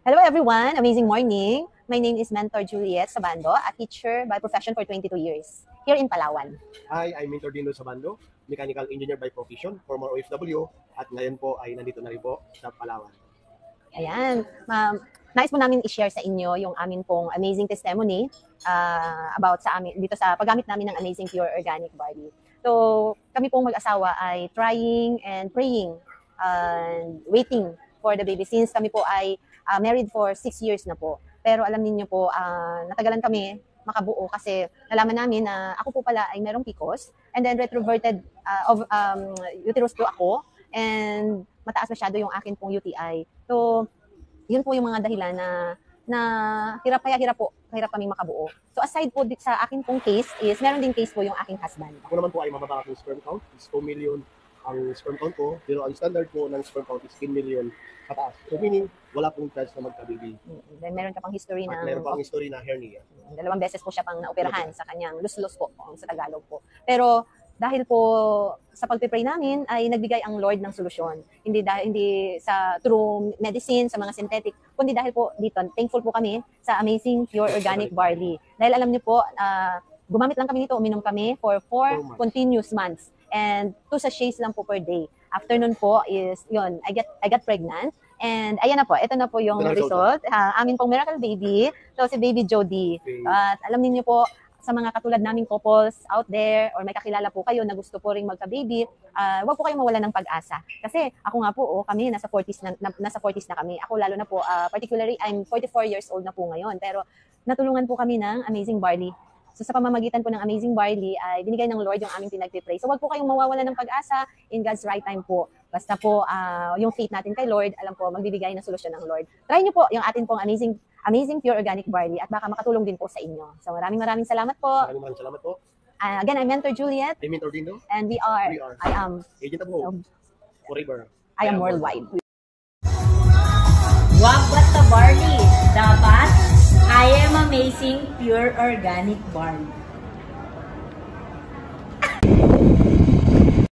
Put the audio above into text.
Hello everyone, amazing morning. My name is Mentor Juliet Sabando, a teacher by profession for 22 years here in Palawan. Hi, I'm Mentor Dino Sabando, mechanical engineer by profession, former OFW, at ngayon po ay nandito na rin po sa Palawan. Ayan, nais po namin i-share sa inyo yung amin pong amazing testimony about sa amin dito sa paggamit namin ng Amazing Pure Organic Barley. So, kami pong mag-asawa ay trying and praying and waiting for the baby since kami po ay married for 6 years na po. Pero alam niyo po, natagalan kami makabuo kasi nalaman namin na ako po pala ay merong PCOS and then retroverted uterus po ako and mataas masyado yung akin pong UTI. So, yun po yung mga dahilan na hirap kaming makabuo. So aside po sa akin pong case is meron din case po yung aking husband. Ako naman po ay mababa akong sperm count, is 2 million ang sperm count ko, pero ang standard po ng sperm count is 10 million pataas. So meaning, wala pong chance na magka-baby. Then meron ka pang history na... Meron pang history na hernia. 2 beses po siya pang naoperahan sa kanyang lus-lus po, sa Tagalog po. Pero dahil po sa pag-pray namin ay nagbigay ang Lord ng solusyon. Hindi sa through medicine, sa mga synthetic, kundi dahil po dito, thankful po kami sa Amazing Pure Organic Barley. Dahil alam niyo po, gumamit lang kami nito, uminom kami for 4 continuous months. And 2 sachets lang po per day. After nun po is, yun, I got pregnant. And ayan na po, ito na po yung result. Amin pong miracle baby. So si baby Jody. At alam niyo po, sa mga katulad naming couples out there or may kakilala po kayo na gusto po ring magka-baby, wag po kayong mawalan ng pag-asa. Kasi ako nga po, kami nasa 40s na kami. Ako lalo na po, particularly I'm 44 years old na po ngayon. Pero natulungan po kami ng Amazing Barley. So sa pamamagitan po ng Amazing Barley ay binigay ng Lord yung aming pinagpipray. So wag po kayong mawawalan ng pag-asa, in God's right time po. Basta po yung faith natin kay Lord, alam po magbibigay ng solusyon ng Lord. Try niyo po yung atin pong Amazing Pure Organic Barley at baka makatulong din po sa inyo. So maraming salamat po. Maraming salamat po. Again, I'm Mentor Juliet. I'm Mentor Dino. And I am Agent of Hope. Forever. I am worldwide. Wag basta barley. Dapat I am Amazing Pure Organic Barley.